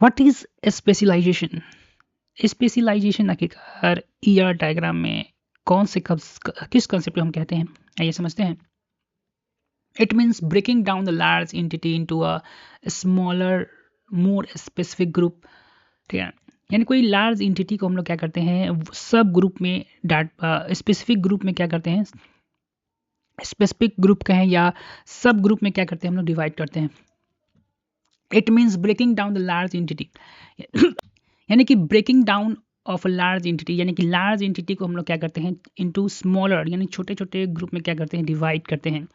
What is specialization? Specialization आखिरकार ER diagram में कौन से किस कंसेप्ट को हम कहते हैं, आइए समझते हैं। It means breaking down the large entity into a smaller more specific group. ठीक है, यानी कोई लार्ज एंटिटी को हम लोग क्या करते हैं, सब ग्रुप में स्पेसिफिक ग्रुप में क्या करते हैं, स्पेसिफिक ग्रुप कहें या सब ग्रुप में क्या करते हैं हम लोग डिवाइड करते हैं। It means breaking down the large entity यानी कि breaking down of a large entity, यानी कि लार्ज एंटिटी को हम लोग क्या करते हैं इनटू स्मॉलर, यानी छोटे छोटे ग्रुप में क्या करते हैं डिवाइड करते हैं।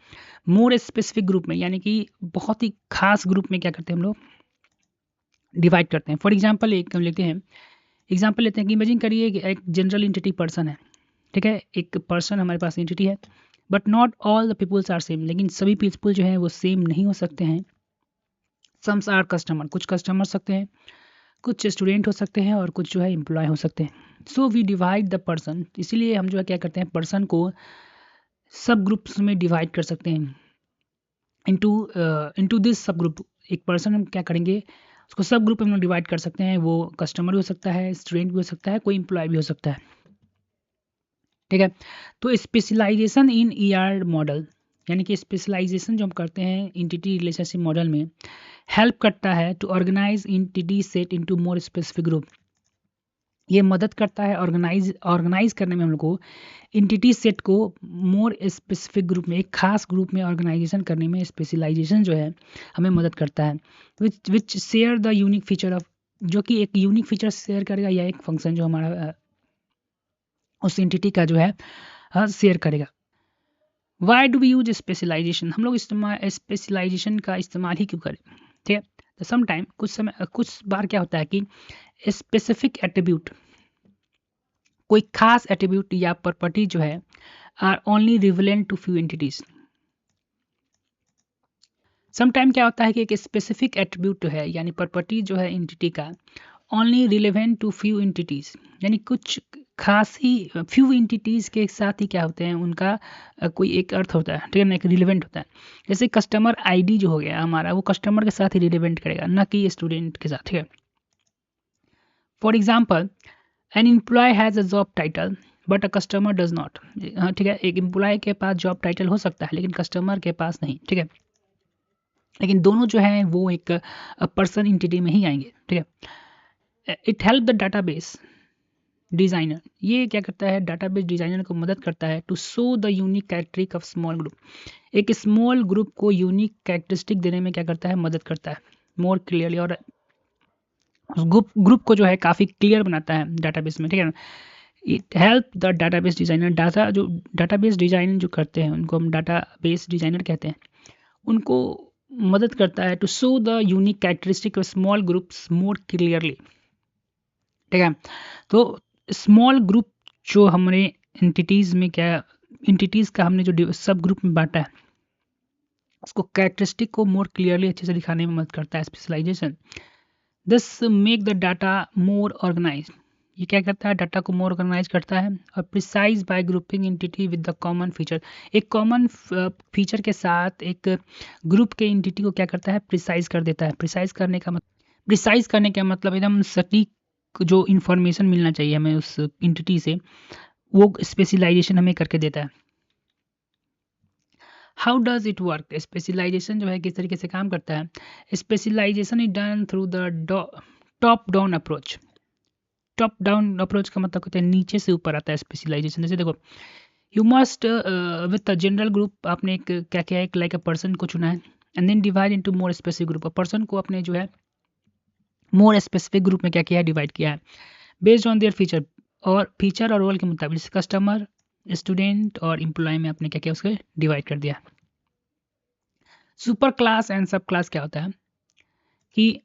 मोर स्पेसिफिक ग्रुप में, यानी कि बहुत ही खास ग्रुप में क्या करते हैं हम लोग डिवाइड करते हैं। फॉर एग्जाम्पल एक हम लेते हैं, एग्जाम्पल लेते हैं कि इमेजिन करिए कि एक जनरल एंटिटी पर्सन है। ठीक है, एक पर्सन हमारे पास एंटिटी है, but not all the peoples are same, लेकिन सभी पीपल जो है वो सेम नहीं हो सकते हैं। सम्स आर कस्टमर, कुछ कस्टमर सकते हैं, कुछ स्टूडेंट हो सकते हैं और कुछ जो है एम्प्लॉय हो सकते हैं। So we divide the person, इसीलिए हम जो है क्या करते हैं पर्सन को सब ग्रुप्स में डिवाइड कर सकते हैं इनटू दिस सब ग्रुप। एक पर्सन हम क्या करेंगे उसको सब ग्रुप में हम डिवाइड कर सकते हैं, वो कस्टमर भी हो सकता है, स्टूडेंट भी हो सकता है, कोई एम्प्लॉय भी हो सकता है। ठीक है, तो स्पेशलाइजेशन इन ईआर मॉडल, यानी कि स्पेशलाइजेशन जो हम करते हैं एंटिटी रिलेशनशिप मॉडल में हेल्प करता है to organize entity set into more specific group. ये मदद करता है ऑर्गेनाइज करने में हम लोग को एंटिटी सेट को मोर स्पेसिफिक ग्रुप में, एक खास ग्रुप में ऑर्गेनाइजेशन करने में स्पेशलाइजेशन जो है हमें मदद करता है। Which share the unique feature of, जो कि एक यूनिक फीचर शेयर करेगा या एक फंक्शन जो हमारा उस एंटिटी का जो है शेयर करेगा। Why do we use specialization? हम लोग स्पेशलाइजेशन का इस्तेमाल ही क्यों करें? ठीक है, तो समटाइम कुछ बार क्या होता है कि स्पेसिफिक एट्रीब्यूट, कोई खास एट्रीब्यूट या प्रॉपर्टी जो है are only relevant to few entities. Sometime क्या होता है कि एक स्पेसिफिक एट्रीब्यूट जो है यानी प्रॉपर्टी जो है एंटिटी का only relevant to few entities, यानी कुछ खास ही फ्यू एंटिटीज के साथ ही क्या होते हैं उनका कोई एक अर्थ होता है। ठीक है ना, एक रिलेवेंट होता है। जैसे कस्टमर आईडी जो हो गया हमारा, वो कस्टमर के साथ ही रिलेवेंट करेगा, ना कि स्टूडेंट के साथ। ठीक है, for example an employ has a job title but a customer does not. हाँ ठीक है, एक एम्प्लॉय के पास जॉब टाइटल हो सकता है लेकिन कस्टमर के पास नहीं। ठीक है, लेकिन दोनों जो है वो एक पर्सन एंटिटी में ही आएंगे। ठीक है, it help the database designer, ये क्या करता है डाटाबेस डिजाइनर को मदद करता है to show the unique characteristic of small group. एक स्मॉल ग्रुप को यूनिक कैरेक्टरिस्टिक देने में क्या करता है मदद करता है मोर क्लियरली, और ग्रुप को जो है काफ़ी क्लियर बनाता है डाटाबेस में। ठीक है ना, it help the database designer, database design जो करते हैं उनको हम डाटाबेस डिजाइनर कहते हैं, उनको मदद करता है to show the unique characteristic of small groups more clearly. ठीक है, तो स्मॉल ग्रुप जो हमारे एंटिटीज़ में क्या एंटिटीज़ का हमने जो सब ग्रुप में बांटा है उसको कैरेक्टरिस्टिक को मोर क्लियरली अच्छे से दिखाने में मदद करता है specialization. This make the data more organize, ये क्या करता है डाटा को मोर ऑर्गेनाइज करता है। और precise bye grouping entity with the common feature, एक कॉमन फीचर के साथ एक ग्रुप के एंटिटी को क्या करता है प्रिसाइज कर देता है। प्रिसाइज करने का मतलब एकदम सटीक जो इन्फॉर्मेशन मिलना चाहिए हमें उस एंटिटी से, वो स्पेशलाइजेशन हमें करके देता है। How does it work? Specialization जो है किस तरीके से काम करता है? Specialization is done through the top down approach. Top down approach का मतलब कहते हैं नीचे से ऊपर आता है स्पेशलाइजेशन। जैसे देखो, you must with general group, आपने एक क्या किया एक लाइक अ पर्सन को चुना है and then divide into more specific group. Person को अपने जो है मोर स्पेसिफिक ग्रुप में क्या किया है डिवाइड किया है बेस्ड ऑन देयर फीचर, और फीचर और रोल के मुताबिक, जैसे कस्टमर, स्टूडेंट और एम्प्लॉय में आपने क्या किया उसके डिवाइड कर दिया। सुपर क्लास एंड सब क्लास क्या होता है कि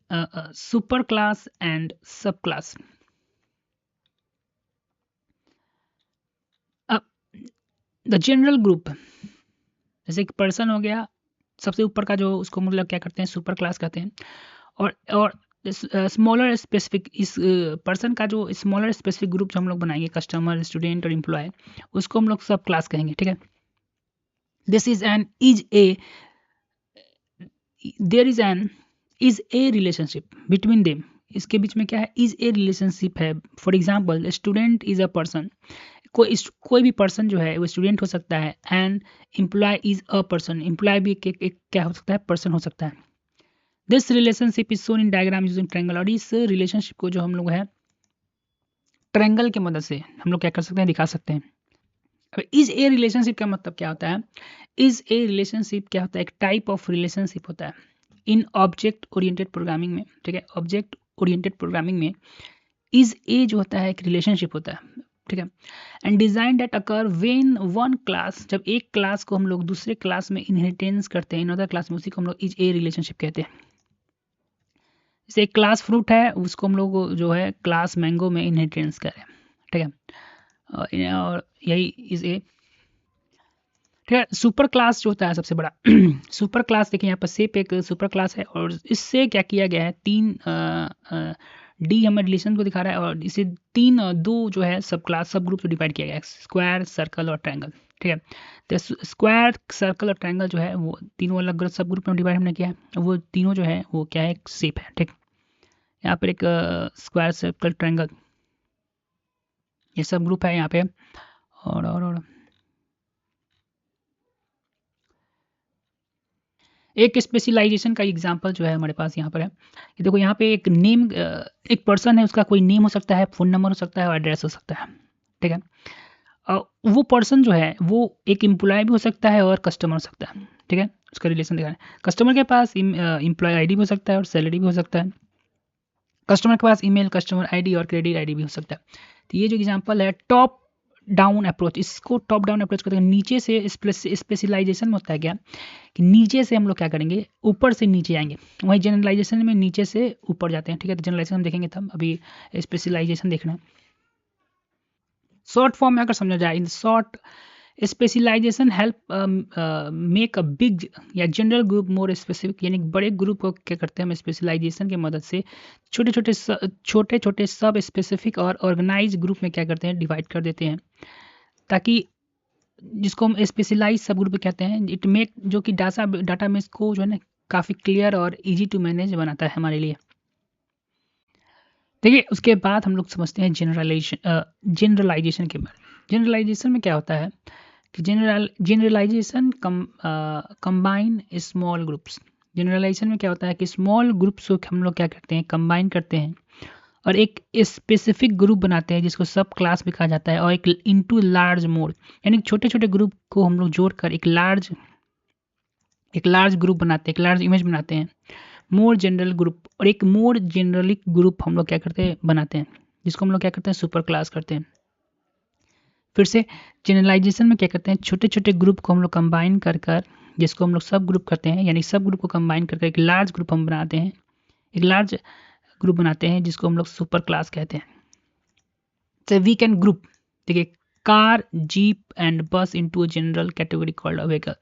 सुपर क्लास एंड सब क्लास, द जनरल ग्रुप, जैसे एक पर्सन हो गया सबसे ऊपर का जो, उसको मतलब क्या करते हैं सुपर क्लास कहते हैं। और स्मॉलर स्पेसिफिक, इस पर्सन का जो स्मॉलर स्पेसिफिक ग्रुप जो हम लोग बनाएंगे कस्टमर, स्टूडेंट और एम्प्लॉय, उसको हम लोग सब क्लास कहेंगे। ठीक है, this is an is a there is an is a relationship between them, इसके बीच में क्या है, इज ए रिलेशनशिप है। For example student is a person, कोई भी पर्सन जो है वो स्टूडेंट हो सकता है। And employ is a person, employ भी एक क्या हो सकता है, पर्सन हो सकता है। This relationship is shown in diagram using triangle, और इस रिलेशनशिप को जो हम लोग है ट्रायंगल की मदद से हम लोग क्या कर सकते हैं, दिखा सकते हैं। अब इज ए रिलेशनशिप का मतलब क्या होता है, इज ए रिलेशनशिप क्या होता है, एक टाइप ऑफ रिलेशनशिप होता है इन ऑब्जेक्ट ओरिएंटेड प्रोग्रामिंग में। ठीक है, ऑब्जेक्ट ओरिएंटेड प्रोग्रामिंग में इज ए जो होता है एक रिलेशनशिप होता है। ठीक है, and design that occur when one class, जब एक क्लास को हम लोग दूसरे क्लास में इनहेरिटेंस करते हैं इन अदर क्लास में, उसी को हम लोग इज ए रिलेशनशिप कहते हैं। जैसे एक क्लास फ्रूट है, उसको हम लोग जो है क्लास मैंगो में इनहेरिटेंस करें। ठीक है, और यही इज ए। ठीक है, सुपर क्लास जो होता है सबसे बड़ा सुपर क्लास देखिए यहाँ पर सेप एक सुपर क्लास है, और इससे क्या किया गया है, तीन डी हमें रिलेशन को दिखा रहा है, और इसे दो जो है सब क्लास सब ग्रुप में डिवाइड किया गया है, स्क्वायर, सर्कल और ट्रायंगल। ठीक है, तो स्क्वायर, सर्कल और ट्रायंगल जो है वो तीनों अलग सब ग्रुप में डिवाइड हमने किया है। वो तीनों जो है वो क्या है, एक शेप है। ठीक, यहाँ पर एक स्क्वायर, सर्कल, ट्रायंगल ये सब ग्रुप है यहाँ पे। और एक स्पेशलाइजेशन का एग्जांपल जो है हमारे पास यहाँ पर है कि देखो यहाँ पे एक नेम, एक पर्सन है, उसका कोई नेम हो सकता है, फ़ोन नंबर हो सकता है और एड्रेस हो सकता है। ठीक है, वो पर्सन जो है वो एक एम्प्लॉय भी हो सकता है और कस्टमर हो सकता है। ठीक है, उसका रिलेशन दिखाना है। कस्टमर के पास एम्प्लॉय आईडी भी हो सकता है और सैलरी भी हो सकता है। कस्टमर के पास ईमेल, कस्टमर आईडी और क्रेडिट आईडी भी हो सकता है। तो ये जो एग्जांपल है टॉप डाउन अप्रोच, इसको टॉप डाउन अप्रोच करते हैं। नीचे से स्पेशलाइजेशन में होता है क्या कि नीचे से हम लोग क्या करेंगे, ऊपर से नीचे आएंगे। वहीं जनरलाइजेशन में नीचे से ऊपर जाते हैं। ठीक है, तो जनरलाइजेशन हम देखेंगे तब, अभी स्पेशलाइजेशन देखना है। शॉर्ट फॉर्म में अगर समझा जाए, in short specialization help make a big या जनरल ग्रुप मोर स्पेसिफिक, यानी बड़े ग्रुप को क्या करते हैं हम स्पेशलाइजेशन की मदद से छोटे छोटे सब स्पेसिफिक और ऑर्गेनाइज ग्रुप में क्या करते हैं, डिवाइड कर देते हैं, ताकि जिसको हम स्पेशलाइज सब ग्रुप कहते हैं। इट मेक, जो कि डाटा में को जो है ना काफ़ी क्लियर और इजी टू मैनेज बनाता है हमारे लिए। देखिए उसके बाद हम लोग समझते हैं जनरलाइजेशन के बारे में। जनरलाइजेशन में क्या होता है कि generalization combine small groups. Generalization में क्या होता है कि स्मॉल ग्रुप्स को हम लोग क्या करते हैं, कंबाइन करते हैं और एक स्पेसिफिक ग्रुप बनाते हैं जिसको सब क्लास भी कहा जाता है, और एक इनटू लार्ज मोड, यानी छोटे छोटे ग्रुप को हम लोग जोड़कर एक लार्ज ग्रुप बनाते हैं, एक लार्ज इमेज बनाते हैं, मोर जनरल ग्रुप। और एक मोर जनरली ग्रुप हम लोग क्या करते हैं, बनाते हैं, जिसको हम लोग क्या करते हैं, सुपर क्लास करते हैं। फिर से जनरलाइजेशन में क्या करते हैं, छोटे छोटे ग्रुप को हम लोग कंबाइन कर जिसको हम लोग सब ग्रुप करते हैं, यानी सब ग्रुप को कंबाइन करके एक लार्ज ग्रुप हम बनाते हैं, एक लार्ज ग्रुप बनाते हैं जिसको हम लोग सुपर क्लास कहते हैं। तो वी कैन ग्रुप, देखिए कार, जीप एंड बस into general category called a vehicle.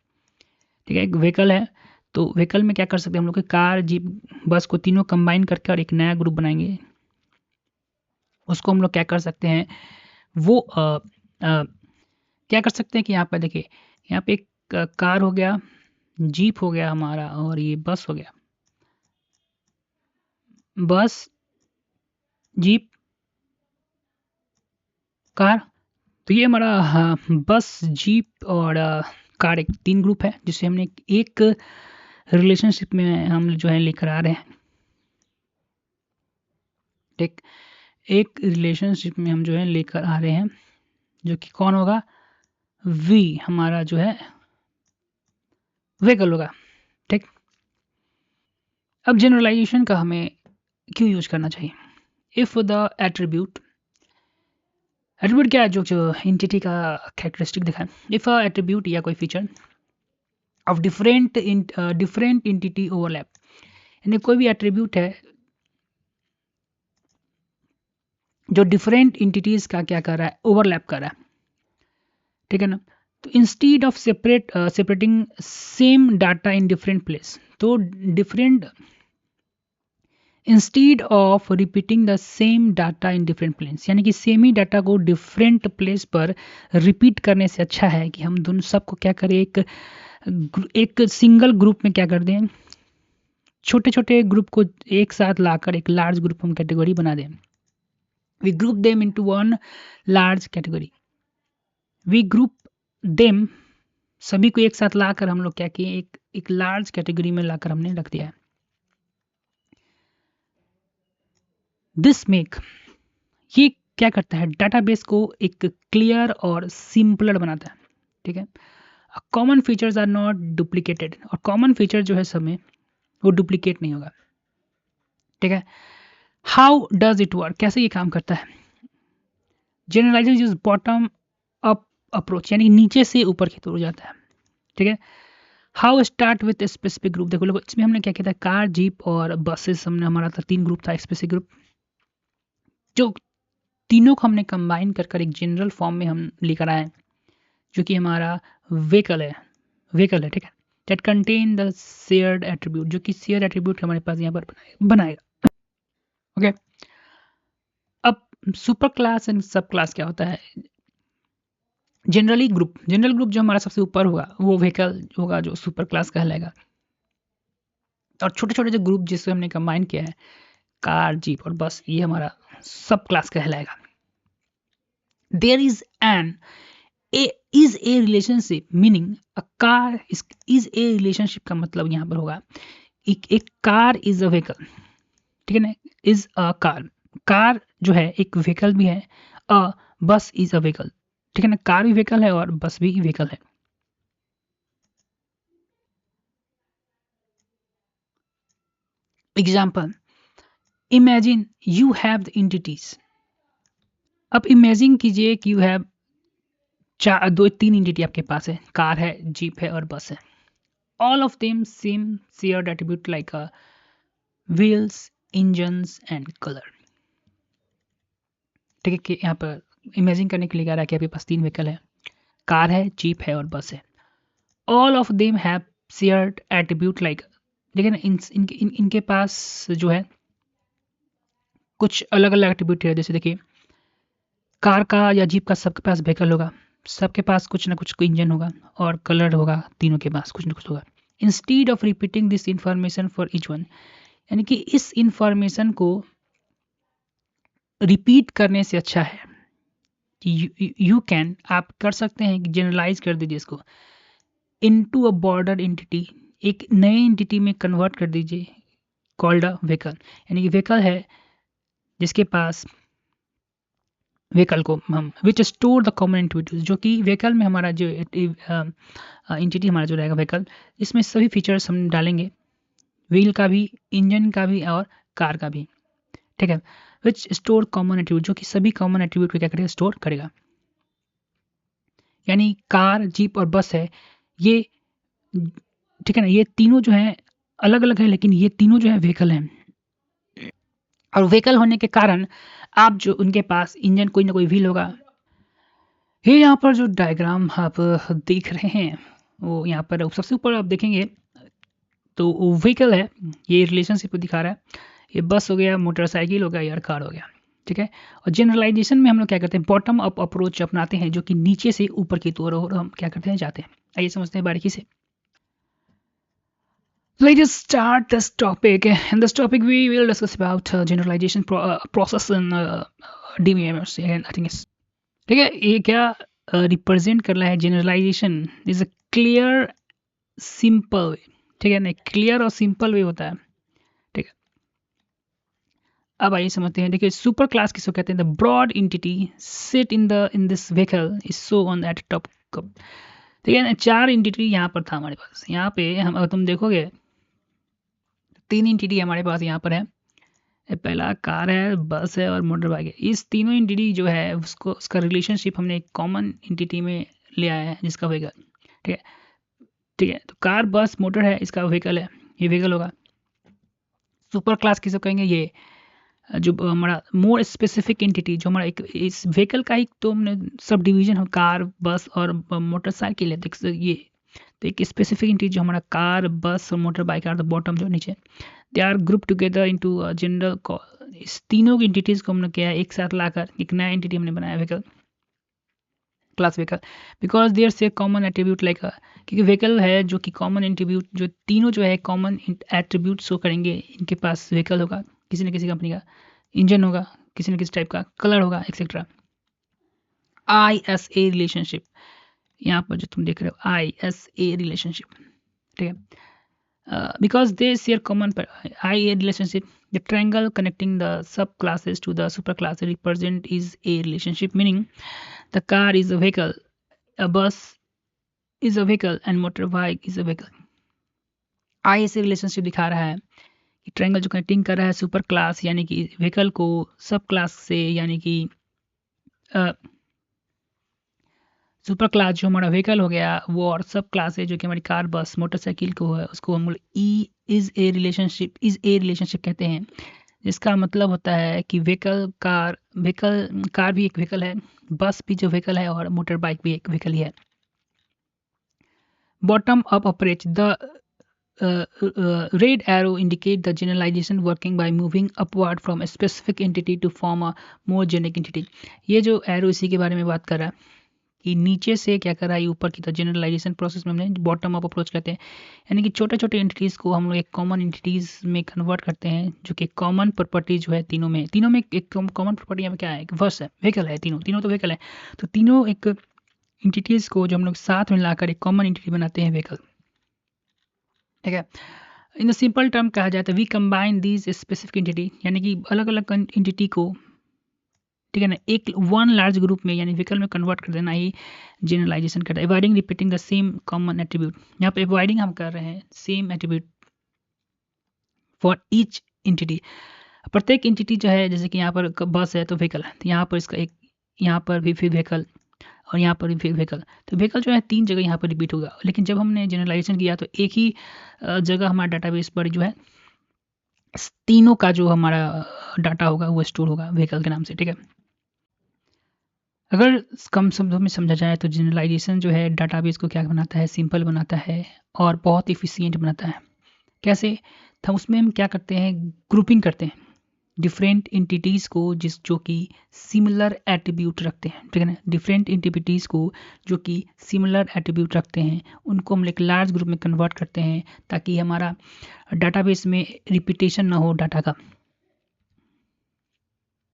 ठीक है, एक व्हीकल है, तो व्हीकल में क्या कर सकते हैं हम लोग, कार, जीप, बस को तीनों कंबाइन करके और एक नया ग्रुप बनाएंगे। उसको हम लोग क्या कर सकते हैं, वो क्या कर सकते हैं कि यहाँ पर देखिए, यहाँ पे एक कार हो गया, जीप हो गया हमारा, और ये बस हो गया, बस, जीप, कार। तो ये हमारा बस, जीप और कार, एक तीन ग्रुप है जिसे हमने एक रिलेशनशिप में हम जो है लेकर आ रहे हैं। ठीक, एक रिलेशनशिप में हम जो है लेकर आ रहे हैं, जो कि कौन होगा, वी हमारा जो है व्हीकल होगा। ठीक, अब जनरलाइजेशन का हमें क्यों यूज करना चाहिए। इफ द एट्रीब्यूट क्या है, जो एंटिटी का कैरेक्टरिस्टिक दिखाए। इफ अ एट्रीब्यूट या कोई feature of different entity overlap, यानी कोई भी एट्रीब्यूट है जो डिफरेंट एंटिटीज का क्या कर रहा है, ओवरलैप कर रहा है। ठीक है ना, तो instead of separating same data in different place, तो different instead of repeating the same data in different place, यानी कि सेम ही डाटा को डिफरेंट प्लेस पर रिपीट करने से अच्छा है कि हम दोनों सबको क्या करें, एक सिंगल ग्रुप में क्या कर दें, छोटे छोटे ग्रुप को एक साथ लाकर एक लार्ज ग्रुप हम कैटेगरी बना दें। We group them into one large category. We group them, सभी को एक साथ लाकर हम लोग क्या किए, एक लार्ज कैटेगरी में लाकर हमने रख दिया है। दिस मेक, ये क्या करता है, डाटाबेस को एक क्लियर और सिंपलर बनाता है। ठीक है, common features are not duplicated, और कॉमन फीचर जो है सब में वो डुप्लीकेट नहीं होगा। ठीक है, हाउ डज इट वर्क, कैसे ये काम करता है। Generalization use bottom up approach, यानी नीचे से ऊपर की तरफ जाता है। ठीक है, how start with specific group, देखो लोग इसमें हमने क्या किया था, कार, जीप और बसेस, हमने हमारा था 3 ग्रुप था, स्पेसिफिक ग्रुप, जो तीनों को हमने कंबाइन कर एक जनरल फॉर्म में हम लेकर आए, जो कि हमारा व्हीकल है। ठीक है, that contain the shared attribute, जो कि शेयर एट्रीब्यूट हमारे पास यहाँ पर बनाएगा। ओके, अब सुपर क्लास एंड सब क्लास क्या होता है। जनरल ग्रुप जो हमारा सबसे ऊपर होगा वो व्हीकल होगा, जो सुपर क्लास कहलाएगा। और छोटे छोटे जो ग्रुप जिससे हमने कंबाइन किया है, कार, जीप और बस, ये हमारा सब क्लास कहलाएगा। There is a relationship, meaning a car is a relationship का मतलब यहाँ पर होगा एक कार इज अ व्हीकल। ठीक है ना, इज अ कार जो है एक व्हीकल भी है, अ बस इज अ व्हीकल। ठीक है ना, कार भी व्हीकल है और बस भी व्हीकल है। Example, imagine you have the entities. अब इमेजिन कीजिए कि यू हैव 3 एंटिटी आपके पास है, कार है, जीप है और बस है। All of them same shared attribute like wheels, engines and colour. ठीक है, कि यहाँ पर इमेजिन करने के लिए कह रहा है कि आपके पास 3 व्हीकल है, कार है, जीप है और बस है। All of them have shared attribute like, लेकिन इनके पास जो है कुछ अलग अलग एट्रीब्यूट है। जैसे देखिए, कार का या जीप का सबके पास व्हीकल होगा, सबके पास कुछ ना कुछ इंजन होगा और कलर होगा, तीनों के पास कुछ ना कुछ होगा। Instead of repeating this information for each one, यानी कि इस इंफॉर्मेशन को रिपीट करने से अच्छा है कि यू कैन, आप कर सकते हैं कि जनरलाइज कर दीजिए इसको इनटू अ बॉर्डर एंटिटी, एक नए एंटिटी में कन्वर्ट कर दीजिए, कॉल्ड अ व्हीकल। यानी कि व्हीकल है जिसके पास व्हीकल को हम विच स्टोर द कॉमन एंटिटीज, जो कि व्हीकल में हमारा जो एंटिटी हमारा जो रहेगा व्हीकल, इसमें सभी फीचर्स हम डालेंगे, व्हील का भी, इंजन का भी और कार का भी। ठीक है, विच स्टोर कॉमन एट्रीब्यूट, जो कि सभी कॉमन एट्रीब्यूट को क्या करेगा, स्टोर करेगा। यानी कार, जीप और बस है ये, ठीक है ना, ये तीनों जो है अलग अलग है, लेकिन ये तीनों जो है व्हीकल हैं। और व्हीकल होने के कारण आप जो उनके पास इंजन कोई ना कोई व्हील होगा। ये यहाँ पर जो डायग्राम आप देख रहे हैं, वो यहाँ पर सबसे ऊपर आप देखेंगे तो व्हीकल है, ये रिलेशनशिप को दिखा रहा है। ये बस हो गया, मोटरसाइकिल हो गया, या कार हो गया। ठीक है, और जनरलाइजेशन में हम लोग क्या करते हैं, बॉटम अप अप्रोच अपनाते हैं, जो कि नीचे से ऊपर की ओर हम क्या करते हैं, जाते हैं। आइए समझते हैं बारीकी से। Let us start this topic. In this topic, we will discuss about generalization process in DBMS. And I think it's ठीक है, ये क्या रिप्रेजेंट कर रहा है, generalization is a clear simple way. ठीक है ना, क्लियर और सिंपल वे होता है। ठीक है, अब आइए समझते हैं। देखिए, सुपर क्लास किसको कहते हैं, the broad entity sit in this vehicle is so on at top. ठीक है ना, 4 एंटिटी यहाँ पर था हमारे पास। यहाँ पे हम, अगर तुम देखोगे 3 एंटिटी हमारे पास यहाँ पर है, पहला कार है, बस है और मोटर बाइक है। इस तीनों एंटिटी जो है उसको, उसका रिलेशनशिप हमने एक कॉमन एंटिटी में ले आया है, जिसका व्हीकल। ठीक है, ठीक है, तो कार, बस, मोटर है, इसका व्हीकल है, ये व्हीकल होगा। सुपर क्लास किसको कहेंगे, ये जो हमारा मोर स्पेसिफिक एंटिटी, जो हमारा एक इस व्हीकल का ही तो हमने सब डिवीजन हो, कार, बस और मोटरसाइकिल है। देख ये तो एक स्पेसिफिक एंटिटी जो हमारा कार, बस और motor bike are the bottom, जो नीचे, they are group together into general. इस तीनों एंटिटीज को हमने किया एक साथ लाकर एक नया एंटिटी हमने बनाया vehicle. Class vehicle because there's common attribute like, क्योंकि व्हीकल है जो कि कॉमन एट्रीब्यूट, जो तीनों जो है कॉमन एट्रीब्यूट शो करेंगे। इनके पास व्हीकल होगा किसी न किसी कंपनी का, इंजन होगा किसी न किसी टाइप का, कलर होगा एक्सेट्रा। ISA रिलेशनशिप, यहाँ पर जो तुम देख रहे हो ISA रिलेशनशिप, ठीक है, because they share common IA relationship, the triangle connecting the subclasses to the superclass represent is a relationship, meaning the car is a vehicle, a bus is a vehicle and motorbike is a vehicle। ISA relationship दिखा रहा है कि triangle जो connecting कर रहा है super class यानी कि व्हीकल को सब क्लास से, यानी कि सुपर क्लास जो हमारा व्हीकल हो गया वो, और सब क्लास है जो कि हमारी कार बस मोटरसाइकिल को है, उसको हम इज ए रिलेशनशिप कहते हैं, जिसका मतलब होता है कि व्हीकल कार भी एक व्हीकल है, बस भी जो व्हीकल है, और मोटर बाइक भी एक व्हीकल ही है। Bottom up approach, the red arrow indicate the generalization working by moving upward from a specific entity to form a more generic entity। ये जो एरो इसी के बारे में बात कर रहा है कि नीचे से क्या कर रहा है ऊपर की तरफ, जनरलाइजेशन प्रोसेस में हमने बॉटम अप अप्रोच कहते हैं, यानी कि छोटे छोटे एंटिटीज़ को हम लोग एक कॉमन एंटिटीज़ में कन्वर्ट करते हैं, जो कि कॉमन प्रॉपर्टी जो है तीनों में एक कॉमन प्रॉपर्टी यहाँ पे क्या है, एक बस है, व्हीकल है, तीनों तो व्हीकल है, तो तीनों एक एंटिटीज़ को जो हम लोग साथ में लाकर एक कॉमन एंटिटी बनाते हैं व्हीकल, ठीक है। इन द सिंपल टर्म कहा जाता है we combine these specific entity, यानी कि अलग अलग एंटिटी को, ठीक है ना, एक वन लार्ज ग्रुप में यानी व्हीकल में कन्वर्ट कर देना ही जनरलाइजेशन करता है। Avoiding repeating the same common attribute, यहाँ पे अवॉइडिंग हम कर रहे हैं same attribute for each entity, प्रत्येक एंटिटी जो है, जैसे कि यहाँ पर बस है तो व्हीकल है, तो यहाँ पर इसका एक, यहाँ पर भी फिर व्हीकल और यहाँ पर भी व्हीकल, तो व्हीकल जो है 3 जगह यहाँ पर रिपीट होगा, लेकिन जब हमने जनरलाइजेशन किया तो एक ही जगह हमारा डाटाबेस पर जो है तीनों का जो हमारा डाटा होगा वो स्टोर होगा व्हीकल के नाम से, ठीक है। अगर कम शब्दों में समझा जाए तो जनरलाइजेशन जो है डाटाबेस को क्या बनाता है, सिंपल बनाता है और बहुत इफिशिएंट बनाता है। कैसे? तो उसमें हम क्या करते हैं, ग्रुपिंग करते हैं डिफरेंट एंटिटीज़ को जो कि सिमिलर एट्रीब्यूट रखते हैं, ठीक है ना, डिफरेंट एंटिटीज़ को जो कि सिमिलर एट्रीब्यूट रखते हैं उनको हम एक लार्ज ग्रुप में कन्वर्ट करते हैं ताकि हमारा डाटाबेस में रिपीटेशन ना हो डाटा का,